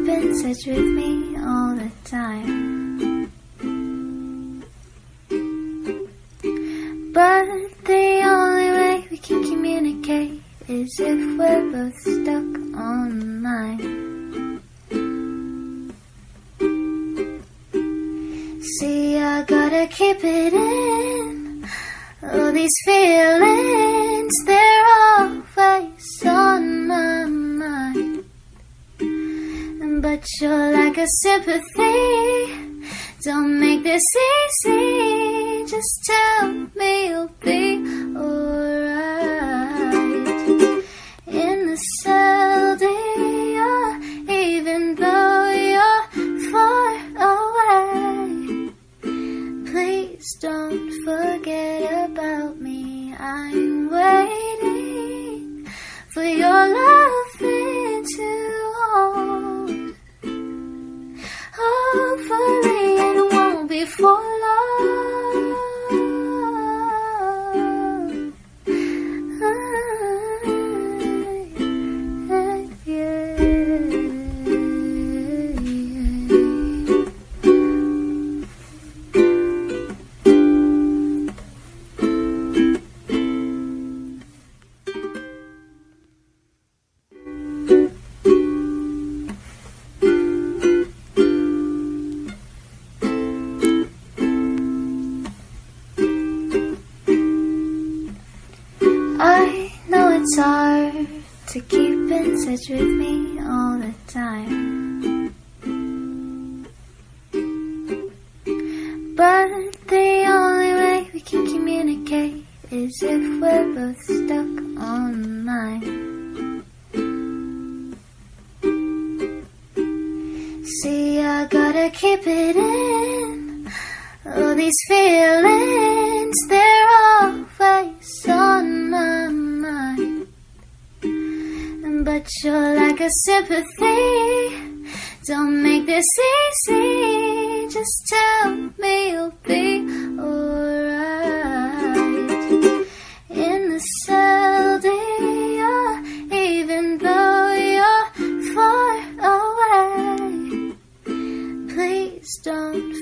in touch with me all the time. But the only way we can communicate is if we're both stuck online. See, I gotta keep it in. All these feelings, they're always on my mind. But you're like a sympathy. Don't make this easy. Just tell me you'll be alright. In the cell, dear, even though you're far away, please don't forget about me. I'm waiting for your loving to hold. Hopefully it won't be for long. I know it's hard to keep in touch with me all the time. But the only way we can communicate is if we're both stuck online. See, I gotta keep it in. All these feelings, they're always on my mind. But you're like a sympathy. Don't make this easy. Just tell me you'll be alright. In the cell, dear, even though you're far away, please don't